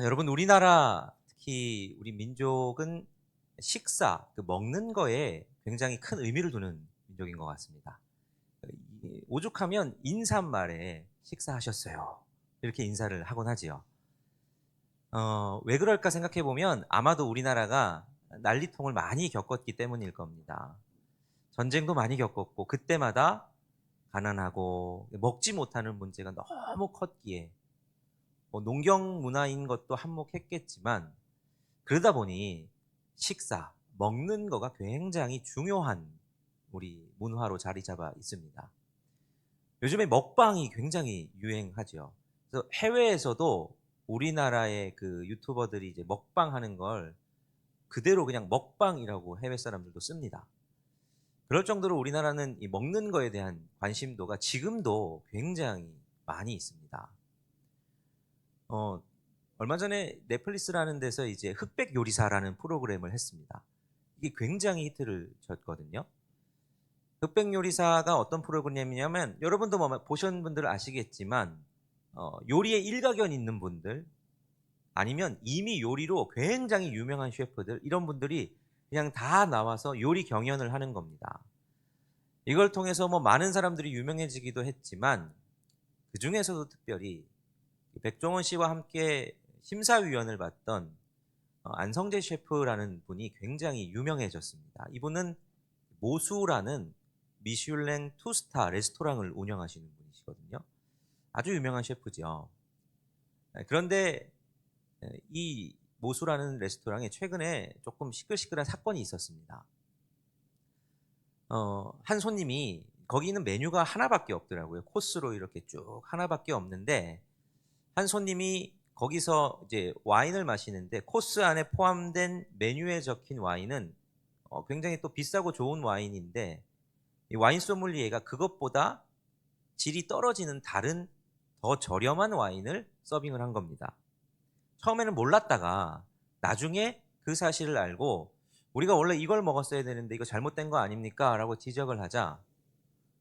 여러분, 우리나라 특히 우리 민족은 식사, 먹는 거에 굉장히 큰 의미를 두는 민족인 것 같습니다. 오죽하면 인사말에 식사하셨어요, 이렇게 인사를 하곤 하지요. 왜 그럴까 생각해 보면 아마도 우리나라가 난리통을 많이 겪었기 때문일 겁니다. 전쟁도 많이 겪었고 그때마다 가난하고 먹지 못하는 문제가 너무 컸기에 농경 문화인 것도 한몫했겠지만, 그러다 보니 식사, 먹는 거가 굉장히 중요한 우리 문화로 자리 잡아 있습니다. 요즘에 먹방이 굉장히 유행하죠. 그래서 해외에서도 우리나라의 그 유튜버들이 이제 먹방 하는 걸 그대로 그냥 먹방이라고 해외 사람들도 씁니다. 그럴 정도로 우리나라는 이 먹는 거에 대한 관심도가 지금도 굉장히 많이 있습니다. 어, 얼마 전에 넷플릭스라는 데서 이제 흑백 요리사라는 프로그램을 했습니다. 이게 굉장히 히트를 쳤거든요. 흑백 요리사가 어떤 프로그램이냐면, 여러분도 뭐 보신 분들은 아시겠지만 요리에 일가견 있는 분들, 아니면 이미 요리로 굉장히 유명한 셰프들, 이런 분들이 그냥 다 나와서 요리 경연을 하는 겁니다. 이걸 통해서 뭐 많은 사람들이 유명해지기도 했지만, 그 중에서도 특별히 백종원 씨와 함께 심사위원을 맡던 안성재 셰프라는 분이 굉장히 유명해졌습니다. 이분은 모수라는 미슐랭 투스타 레스토랑을 운영하시는 분이시거든요. 아주 유명한 셰프죠. 그런데 이 모수라는 레스토랑에 최근에 조금 시끌시끌한 사건이 있었습니다. 한 손님이, 거기는 메뉴가 하나밖에 없더라고요. 코스로 이렇게 쭉 하나밖에 없는데, 한 손님이 거기서 이제 와인을 마시는데, 코스 안에 포함된 메뉴에 적힌 와인은 굉장히 또 비싸고 좋은 와인인데, 이 와인 소믈리에가 그것보다 질이 떨어지는 다른 더 저렴한 와인을 서빙을 한 겁니다. 처음에는 몰랐다가 나중에 그 사실을 알고, 우리가 원래 이걸 먹었어야 되는데 이거 잘못된 거 아닙니까? 라고 지적을 하자,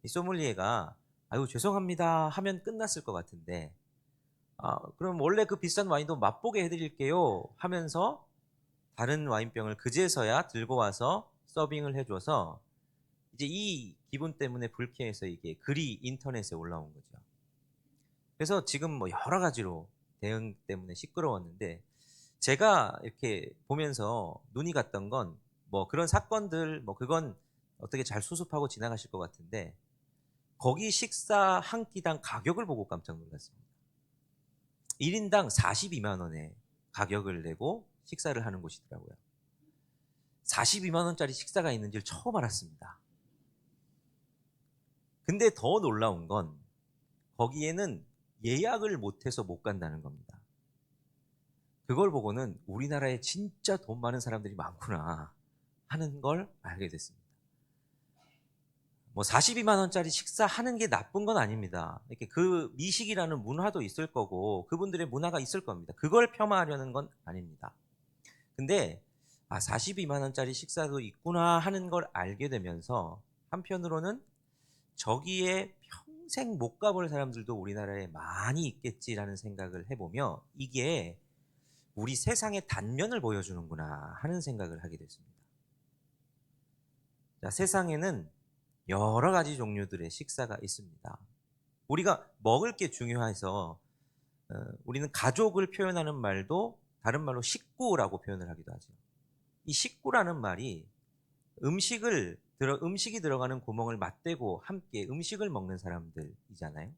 이 소믈리에가 아유 죄송합니다 하면 끝났을 것 같은데, 그럼 원래 그 비싼 와인도 맛보게 해드릴게요 하면서 다른 와인병을 그제서야 들고 와서 서빙을 해줘서, 이제 이 기분 때문에 불쾌해서 이게 글이 인터넷에 올라온 거죠. 그래서 지금 뭐 여러 가지로 대응 때문에 시끄러웠는데, 제가 이렇게 보면서 눈이 갔던 건, 뭐 그런 사건들, 뭐 그건 어떻게 잘 수습하고 지나가실 것 같은데, 거기 식사 한 끼당 가격을 보고 깜짝 놀랐습니다. 1인당 42만 원에 가격을 내고 식사를 하는 곳이더라고요. 42만 원짜리 식사가 있는 줄 처음 알았습니다. 근데 더 놀라운 건, 거기에는 예약을 못해서 못 간다는 겁니다. 그걸 보고는 우리나라에 진짜 돈 많은 사람들이 많구나 하는 걸 알게 됐습니다. 뭐 42만 원짜리 식사하는 게 나쁜 건 아닙니다. 이렇게 그 미식이라는 문화도 있을 거고 그분들의 문화가 있을 겁니다. 그걸 폄하하려는 건 아닙니다. 근데 42만 원짜리 식사도 있구나 하는 걸 알게 되면서, 한편으로는 저기에 평생 못 가볼 사람들도 우리나라에 많이 있겠지라는 생각을 해보며, 이게 우리 세상의 단면을 보여주는구나 하는 생각을 하게 됐습니다. 자, 세상에는 여러 가지 종류들의 식사가 있습니다. 우리가 먹을 게 중요해서 우리는 가족을 표현하는 말도 다른 말로 식구라고 표현을 하기도 하죠. 이 식구라는 말이 음식이 들어가는 구멍을 맞대고 함께 음식을 먹는 사람들이잖아요.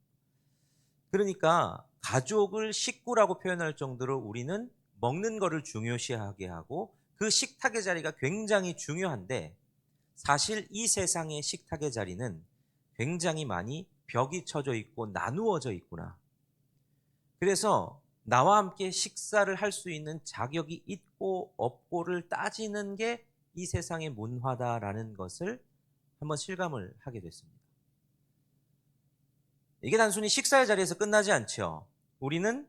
그러니까 가족을 식구라고 표현할 정도로 우리는 먹는 거를 중요시하게 하고, 그 식탁의 자리가 굉장히 중요한데, 사실 이 세상의 식탁의 자리는 굉장히 많이 벽이 쳐져 있고 나누어져 있구나. 그래서 나와 함께 식사를 할 수 있는 자격이 있고 없고를 따지는 게 이 세상의 문화다라는 것을 한번 실감을 하게 됐습니다. 이게 단순히 식사의 자리에서 끝나지 않죠. 우리는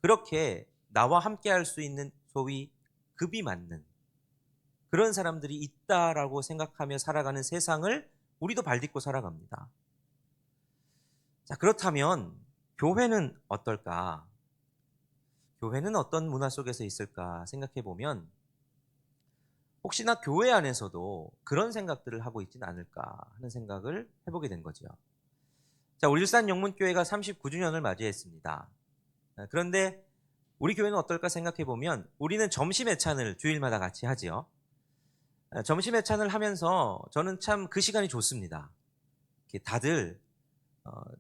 그렇게 나와 함께 할 수 있는 소위 급이 맞는 그런 사람들이 있다라고 생각하며 살아가는 세상을 우리도 발딛고 살아갑니다. 자, 그렇다면 교회는 어떨까? 교회는 어떤 문화 속에서 있을까 생각해 보면 혹시나 교회 안에서도 그런 생각들을 하고 있지는 않을까 하는 생각을 해보게 된 거죠. 자, 우리 일산 영문교회가 39주년을 맞이했습니다. 그런데 우리 교회는 어떨까 생각해 보면 우리는 점심 예찬을 주일마다 같이 하지요. 점심 예찬을 하면서 저는 참 그 시간이 좋습니다. 이렇게 다들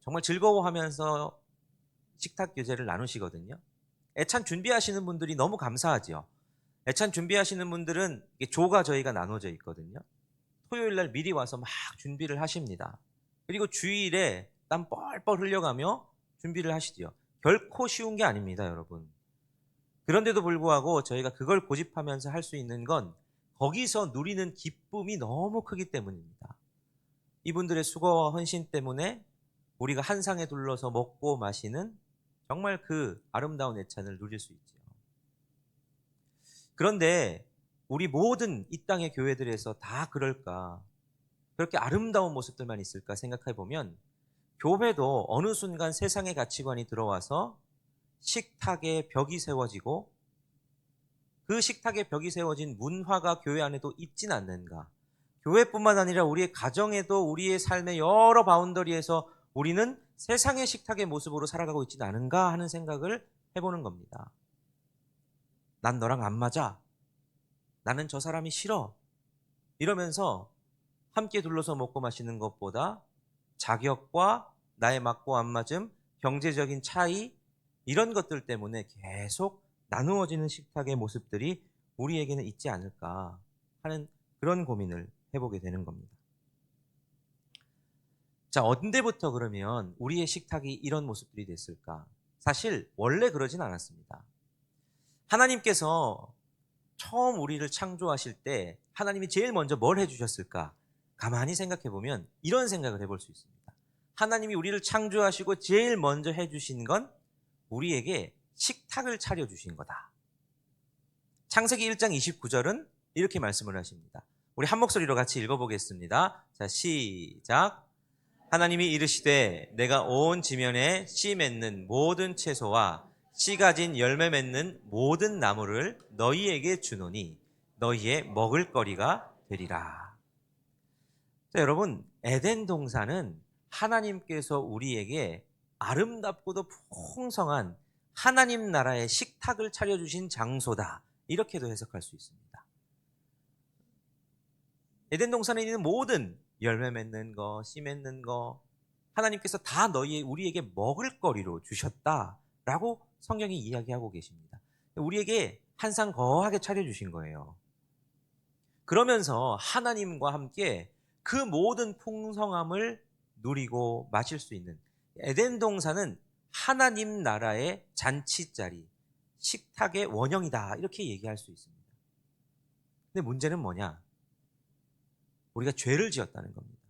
정말 즐거워하면서 식탁 교제를 나누시거든요. 애찬 준비하시는 분들이 너무 감사하지요. 애찬 준비하시는 분들은 조가 저희가 나눠져 있거든요. 토요일 날 미리 와서 막 준비를 하십니다. 그리고 주일에 땀 뻘뻘 흘려가며 준비를 하시지요. 결코 쉬운 게 아닙니다, 여러분. 그런데도 불구하고 저희가 그걸 고집하면서 할 수 있는 건 거기서 누리는 기쁨이 너무 크기 때문입니다. 이분들의 수고와 헌신 때문에 우리가 한 상에 둘러서 먹고 마시는 정말 그 아름다운 애찬을 누릴 수 있죠. 그런데 우리 모든 이 땅의 교회들에서 다 그럴까? 그렇게 아름다운 모습들만 있을까 생각해 보면 교회도 어느 순간 세상의 가치관이 들어와서 식탁에 벽이 세워지고 그 식탁에 벽이 세워진 문화가 교회 안에도 있진 않는가? 교회뿐만 아니라 우리의 가정에도 우리의 삶의 여러 바운더리에서 우리는 세상의 식탁의 모습으로 살아가고 있지는 않은가 하는 생각을 해보는 겁니다. 난 너랑 안 맞아. 나는 저 사람이 싫어. 이러면서 함께 둘러서 먹고 마시는 것보다 자격과 나의 맞고 안 맞음, 경제적인 차이 이런 것들 때문에 계속 나누어지는 식탁의 모습들이 우리에게는 있지 않을까 하는 그런 고민을 해보게 되는 겁니다. 자, 언제부터 그러면 우리의 식탁이 이런 모습들이 됐을까? 사실 원래 그러진 않았습니다. 하나님께서 처음 우리를 창조하실 때 하나님이 제일 먼저 뭘 해주셨을까? 가만히 생각해 보면 이런 생각을 해볼 수 있습니다. 하나님이 우리를 창조하시고 제일 먼저 해주신 건 우리에게 식탁을 차려주신 거다. 창세기 1장 29절은 이렇게 말씀을 하십니다. 우리 한 목소리로 같이 읽어보겠습니다. 자, 시작. 하나님이 이르시되 내가 온 지면에 씨 맺는 모든 채소와 씨 가진 열매 맺는 모든 나무를 너희에게 주노니 너희의 먹을 거리가 되리라. 자, 여러분, 에덴 동산은 하나님께서 우리에게 아름답고도 풍성한 하나님 나라의 식탁을 차려주신 장소다. 이렇게도 해석할 수 있습니다. 에덴 동산에 있는 모든 열매 맺는 거, 씨 맺는 거 하나님께서 다 우리에게 먹을 거리로 주셨다라고 성경이 이야기하고 계십니다. 우리에게 한 상 거하게 차려주신 거예요. 그러면서 하나님과 함께 그 모든 풍성함을 누리고 마실 수 있는 에덴 동산은 하나님 나라의 잔치자리, 식탁의 원형이다 이렇게 얘기할 수 있습니다. 근데 문제는 뭐냐? 우리가 죄를 지었다는 겁니다.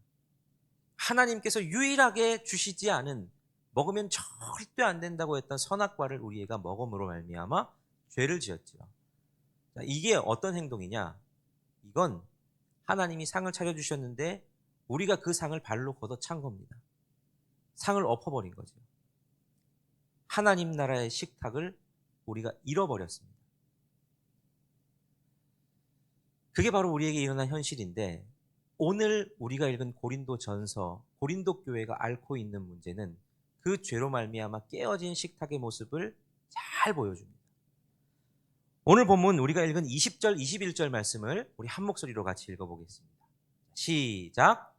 하나님께서 유일하게 주시지 않은 먹으면 절대 안 된다고 했던 선악과를 우리가 먹음으로 말미암아 죄를 지었지요. 이게 어떤 행동이냐? 이건 하나님이 상을 차려주셨는데 우리가 그 상을 발로 걷어찬 겁니다. 상을 엎어버린 거죠. 하나님 나라의 식탁을 우리가 잃어버렸습니다. 그게 바로 우리에게 일어난 현실인데 오늘 우리가 읽은 고린도전서, 고린도 교회가 앓고 있는 문제는 그 죄로 말미암아 깨어진 식탁의 모습을 잘 보여줍니다. 오늘 본문 우리가 읽은 20절, 21절 말씀을 우리 한 목소리로 같이 읽어보겠습니다. 시작.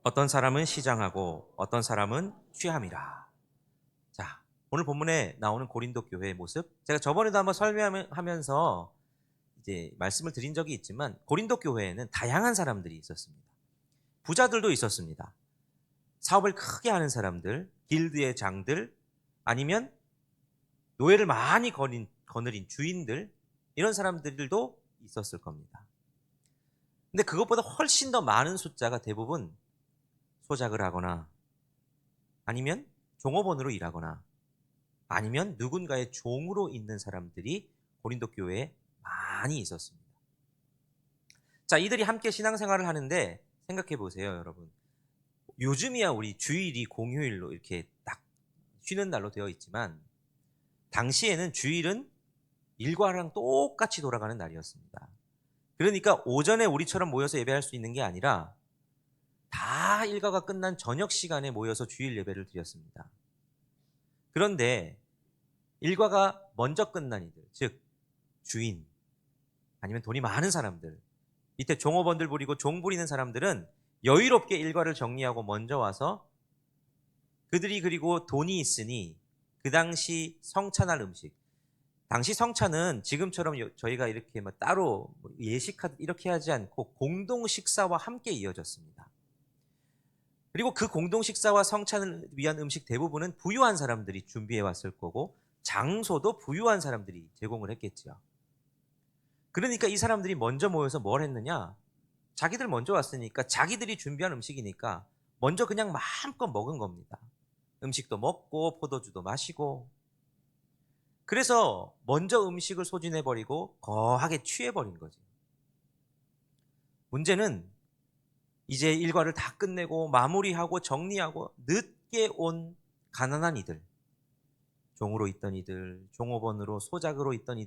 어떤 사람은 시장하고 어떤 사람은 취함이라. 자, 오늘 본문에 나오는 고린도 교회의 모습, 제가 저번에도 한번 설명하면서 이제 말씀을 드린 적이 있지만 고린도 교회에는 다양한 사람들이 있었습니다. 부자들도 있었습니다. 사업을 크게 하는 사람들, 길드의 장들, 아니면 노예를 많이 거느린 주인들, 이런 사람들도 있었을 겁니다. 근데 그것보다 훨씬 더 많은 숫자가 대부분 소작을 하거나 아니면 종업원으로 일하거나 아니면 누군가의 종으로 있는 사람들이 고린도 교회에 많이 있었습니다. 자, 이들이 함께 신앙생활을 하는데 생각해 보세요, 여러분. 요즘이야 우리 주일이 공휴일로 이렇게 딱 쉬는 날로 되어 있지만 당시에는 주일은 일과랑 똑같이 돌아가는 날이었습니다. 그러니까 오전에 우리처럼 모여서 예배할 수 있는 게 아니라 다 일과가 끝난 저녁 시간에 모여서 주일 예배를 드렸습니다. 그런데 일과가 먼저 끝난 이들, 즉 주인 아니면 돈이 많은 사람들, 밑에 종업원들 부리고 종 부리는 사람들은 여유롭게 일과를 정리하고 먼저 와서 그들이 그리고 돈이 있으니 그 당시 성찬할 음식, 당시 성찬은 지금처럼 저희가 이렇게 따로 예식하듯 이렇게 하지 않고 공동 식사와 함께 이어졌습니다. 그리고 그 공동 식사와 성찬을 위한 음식 대부분은 부유한 사람들이 준비해 왔을 거고 장소도 부유한 사람들이 제공을 했겠죠. 그러니까 이 사람들이 먼저 모여서 뭘 했느냐? 자기들 먼저 왔으니까 자기들이 준비한 음식이니까 먼저 그냥 마음껏 먹은 겁니다. 음식도 먹고 포도주도 마시고. 그래서 먼저 음식을 소진해버리고 거하게 취해버린 거죠. 문제는 이제 일과를 다 끝내고 마무리하고 정리하고 늦게 온 가난한 이들, 종으로 있던 이들, 종업원으로 소작으로 있던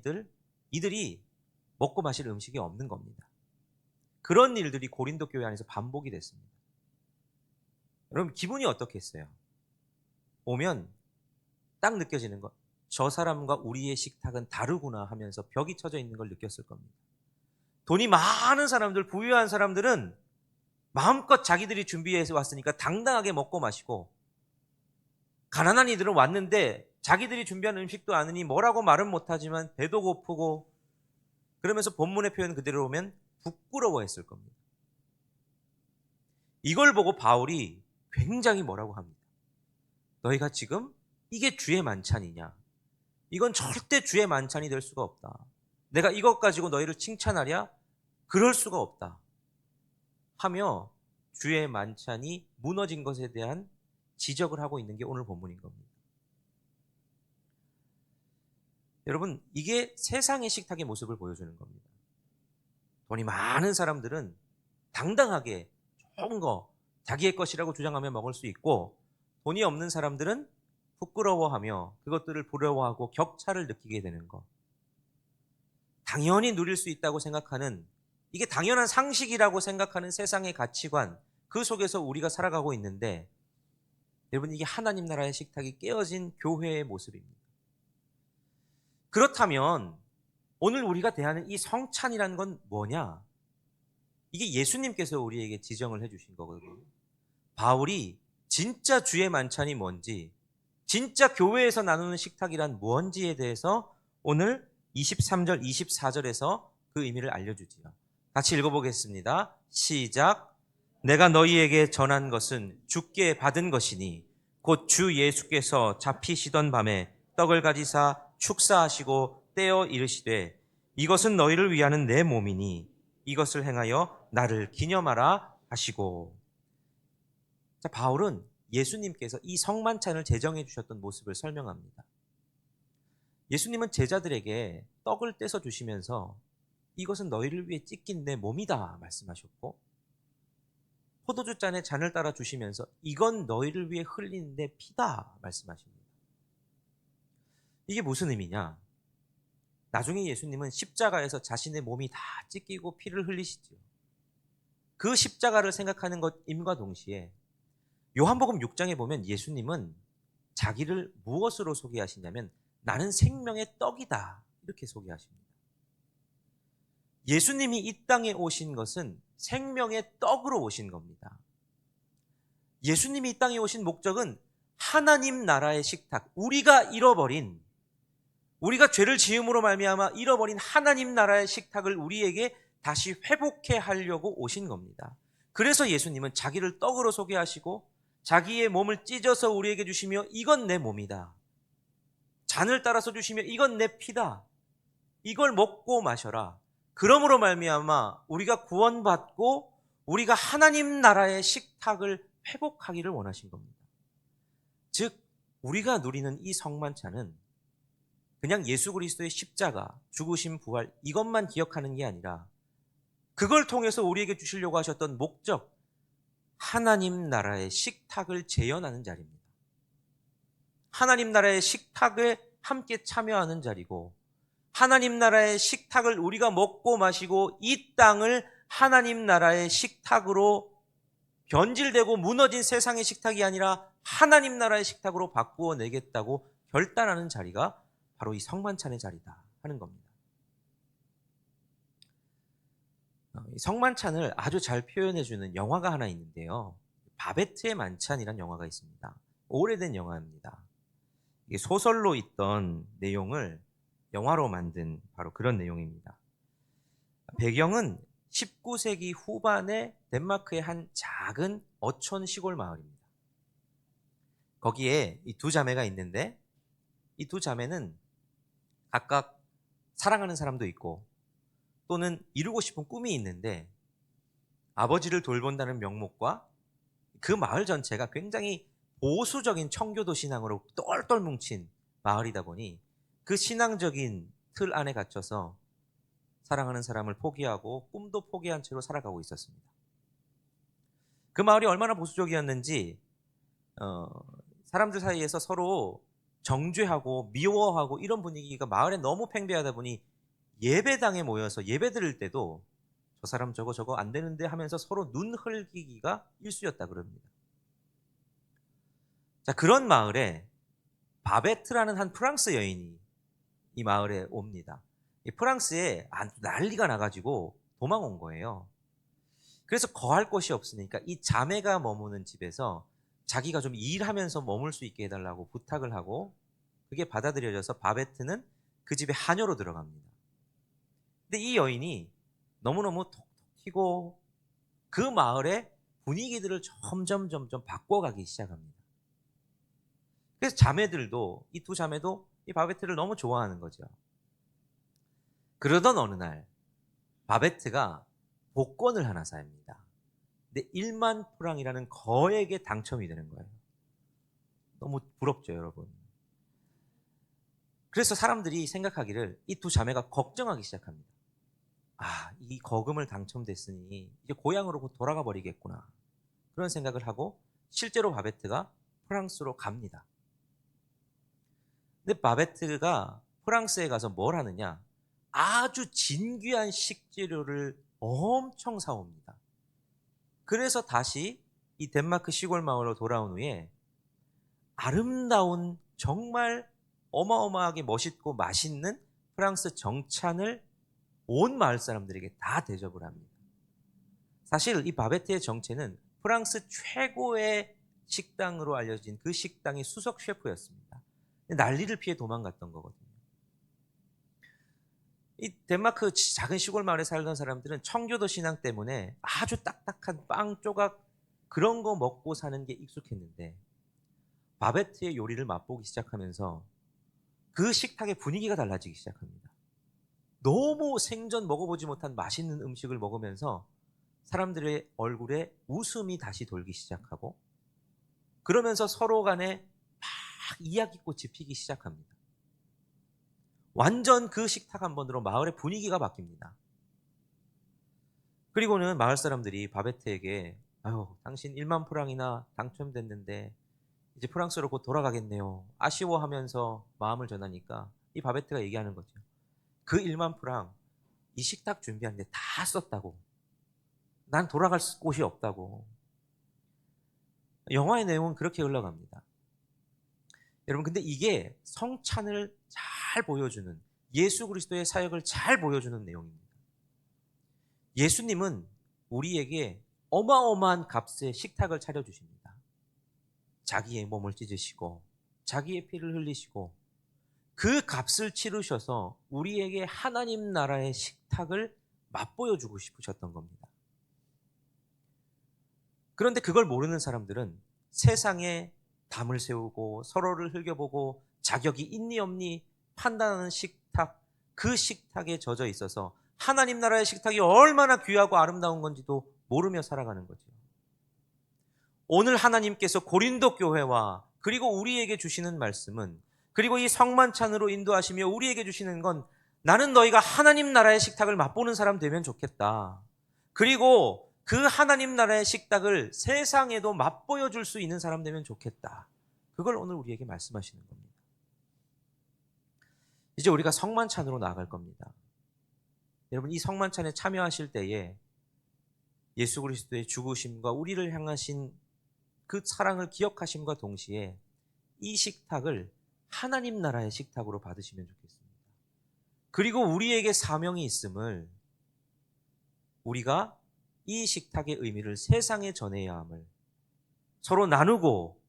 이들이 먹고 마실 음식이 없는 겁니다. 그런 일들이 고린도 교회 안에서 반복이 됐습니다. 여러분 기분이 어떻겠어요? 오면 딱 느껴지는 것, 저 사람과 우리의 식탁은 다르구나 하면서 벽이 쳐져 있는 걸 느꼈을 겁니다. 돈이 많은 사람들, 부유한 사람들은 마음껏 자기들이 준비해서 왔으니까 당당하게 먹고 마시고, 가난한 이들은 왔는데 자기들이 준비한 음식도 아느니 뭐라고 말은 못하지만 배도 고프고, 그러면서 본문의 표현 그대로 보면 부끄러워했을 겁니다. 이걸 보고 바울이 굉장히 뭐라고 합니다. 너희가 지금 이게 주의 만찬이냐? 이건 절대 주의 만찬이 될 수가 없다. 내가 이것 가지고 너희를 칭찬하랴? 그럴 수가 없다. 하며 주의 만찬이 무너진 것에 대한 지적을 하고 있는 게 오늘 본문인 겁니다. 여러분, 이게 세상의 식탁의 모습을 보여주는 겁니다. 돈이 많은 사람들은 당당하게 좋은 거 자기의 것이라고 주장하며 먹을 수 있고, 돈이 없는 사람들은 부끄러워하며 그것들을 부러워하고 격차를 느끼게 되는 것. 당연히 누릴 수 있다고 생각하는, 이게 당연한 상식이라고 생각하는 세상의 가치관, 그 속에서 우리가 살아가고 있는데, 여러분 이게 하나님 나라의 식탁이 깨어진 교회의 모습입니다. 그렇다면 오늘 우리가 대하는 이 성찬이라는 건 뭐냐? 이게 예수님께서 우리에게 지정을 해주신 거거든요. 바울이 진짜 주의 만찬이 뭔지, 진짜 교회에서 나누는 식탁이란 뭔지에 대해서 오늘 23절, 24절에서 그 의미를 알려주지요. 같이 읽어보겠습니다. 시작. 내가 너희에게 전한 것은 주께 받은 것이니 곧 주 예수께서 잡히시던 밤에 떡을 가지사 축사하시고 떼어 이르시되 이것은 너희를 위하는 내 몸이니 이것을 행하여 나를 기념하라 하시고. 자, 바울은 예수님께서 이 성만찬을 제정해 주셨던 모습을 설명합니다. 예수님은 제자들에게 떡을 떼서 주시면서 이것은 너희를 위해 찢긴 내 몸이다 말씀하셨고, 포도주 잔에 잔을 따라 주시면서 이건 너희를 위해 흘린 내 피다 말씀하십니다. 이게 무슨 의미냐? 나중에 예수님은 십자가에서 자신의 몸이 다 찢기고 피를 흘리시죠. 그 십자가를 생각하는 것임과 동시에 요한복음 6장에 보면 예수님은 자기를 무엇으로 소개하시냐면 나는 생명의 떡이다 이렇게 소개하십니다. 예수님이 이 땅에 오신 것은 생명의 떡으로 오신 겁니다. 예수님이 이 땅에 오신 목적은 하나님 나라의 식탁, 우리가 잃어버린, 우리가 죄를 지음으로 말미암아 잃어버린 하나님 나라의 식탁을 우리에게 다시 회복해 하려고 오신 겁니다. 그래서 예수님은 자기를 떡으로 소개하시고 자기의 몸을 찢어서 우리에게 주시며 이건 내 몸이다. 잔을 따라서 주시며 이건 내 피다. 이걸 먹고 마셔라. 그러므로 말미암아 우리가 구원받고 우리가 하나님 나라의 식탁을 회복하기를 원하신 겁니다. 즉 우리가 누리는 이 성만찬은 그냥 예수 그리스도의 십자가, 죽으심, 부활 이것만 기억하는 게 아니라 그걸 통해서 우리에게 주시려고 하셨던 목적, 하나님 나라의 식탁을 재현하는 자리입니다. 하나님 나라의 식탁에 함께 참여하는 자리고, 하나님 나라의 식탁을 우리가 먹고 마시고 이 땅을 하나님 나라의 식탁으로 변질되고 무너진 세상의 식탁이 아니라 하나님 나라의 식탁으로 바꾸어 내겠다고 결단하는 자리가 바로 이 성만찬의 자리다 하는 겁니다. 이 성만찬을 아주 잘 표현해주는 영화가 하나 있는데요. 바베트의 만찬이라는 영화가 있습니다. 오래된 영화입니다. 이게 소설로 있던 내용을 영화로 만든 바로 그런 내용입니다. 배경은 19세기 후반의 덴마크의 한 작은 어촌 시골 마을입니다. 거기에 이 두 자매가 있는데, 이 두 자매는 각각 사랑하는 사람도 있고 또는 이루고 싶은 꿈이 있는데, 아버지를 돌본다는 명목과 그 마을 전체가 굉장히 보수적인 청교도 신앙으로 똘똘 뭉친 마을이다 보니 그 신앙적인 틀 안에 갇혀서 사랑하는 사람을 포기하고 꿈도 포기한 채로 살아가고 있었습니다. 그 마을이 얼마나 보수적이었는지 사람들 사이에서 서로 정죄하고 미워하고 이런 분위기가 마을에 너무 팽배하다 보니 예배당에 모여서 예배 드릴 때도 저 사람 저거 안 되는데 하면서 서로 눈 흘기기가 일쑤였다 그럽니다. 자, 그런 마을에 바베트라는 한 프랑스 여인이 이 마을에 옵니다. 이 프랑스에 난리가 나가지고 도망 온 거예요. 그래서 거할 곳이 없으니까 이 자매가 머무는 집에서 자기가 좀 일하면서 머물 수 있게 해달라고 부탁을 하고, 그게 받아들여져서 바베트는 그 집에 하녀로 들어갑니다. 근데 이 여인이 너무너무 톡톡 튀고 그 마을의 분위기들을 점점 바꿔가기 시작합니다. 그래서 자매들도, 이 두 자매도 이 바베트를 너무 좋아하는 거죠. 그러던 어느 날 바베트가 복권을 하나 삽니다. 근데 1만 프랑이라는 거액에 당첨이 되는 거예요. 너무 부럽죠, 여러분. 그래서 사람들이 생각하기를 이 두 자매가 걱정하기 시작합니다. 이 거금을 당첨됐으니 이제 고향으로 곧 돌아가 버리겠구나. 그런 생각을 하고 실제로 바베트가 프랑스로 갑니다. 근데 바베트가 프랑스에 가서 뭘 하느냐? 아주 진귀한 식재료를 엄청 사옵니다. 그래서 다시 이 덴마크 시골 마을로 돌아온 후에 아름다운, 정말 어마어마하게 멋있고 맛있는 프랑스 정찬을 온 마을 사람들에게 다 대접을 합니다. 사실 이 바베트의 정체는 프랑스 최고의 식당으로 알려진 그 식당의 수석 셰프였습니다. 난리를 피해 도망갔던 거거든요. 이 덴마크 작은 시골 마을에 살던 사람들은 청교도 신앙 때문에 아주 딱딱한 빵 조각 그런 거 먹고 사는 게 익숙했는데, 바베트의 요리를 맛보기 시작하면서 그 식탁의 분위기가 달라지기 시작합니다. 너무 생전 먹어보지 못한 맛있는 음식을 먹으면서 사람들의 얼굴에 웃음이 다시 돌기 시작하고, 그러면서 서로 간에 막 이야기꽃이 피기 시작합니다. 완전 그 식탁 한 번으로 마을의 분위기가 바뀝니다. 그리고는 마을 사람들이 바베트에게 당신 1만 프랑이나 당첨됐는데 이제 프랑스로 곧 돌아가겠네요. 아쉬워하면서 마음을 전하니까 이 바베트가 얘기하는 거죠. 그 1만 프랑 이 식탁 준비하는데 다 썼다고. 난 돌아갈 곳이 없다고. 영화의 내용은 그렇게 흘러갑니다. 여러분, 근데 이게 성찬을 잘 보여주는, 예수 그리스도의 사역을 잘 보여주는 내용입니다. 예수님은 우리에게 어마어마한 값의 식탁을 차려주십니다. 자기의 몸을 찢으시고 자기의 피를 흘리시고 그 값을 치르셔서 우리에게 하나님 나라의 식탁을 맛보여주고 싶으셨던 겁니다. 그런데 그걸 모르는 사람들은 세상에 담을 세우고 서로를 흘겨보고 자격이 있니 없니 판단하는 식탁, 그 식탁에 젖어 있어서 하나님 나라의 식탁이 얼마나 귀하고 아름다운 건지도 모르며 살아가는 거죠. 오늘 하나님께서 고린도 교회와 그리고 우리에게 주시는 말씀은, 그리고 이 성만찬으로 인도하시며 우리에게 주시는 건, 나는 너희가 하나님 나라의 식탁을 맛보는 사람 되면 좋겠다. 그리고 그 하나님 나라의 식탁을 세상에도 맛보여 줄 수 있는 사람 되면 좋겠다. 그걸 오늘 우리에게 말씀하시는 겁니다. 이제 우리가 성만찬으로 나아갈 겁니다. 여러분, 이 성만찬에 참여하실 때에 예수 그리스도의 죽으심과 우리를 향하신 그 사랑을 기억하심과 동시에 이 식탁을 하나님 나라의 식탁으로 받으시면 좋겠습니다. 그리고 우리에게 사명이 있음을, 우리가 이 식탁의 의미를 세상에 전해야 함을, 서로 나누고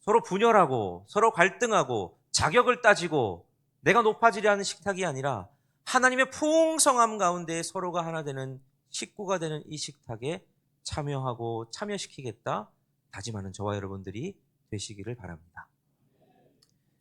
서로 분열하고 서로 갈등하고 자격을 따지고 내가 높아지려 하는 식탁이 아니라 하나님의 풍성함 가운데 서로가 하나 되는 식구가 되는 이 식탁에 참여하고 참여시키겠다 다짐하는 저와 여러분들이 되시기를 바랍니다.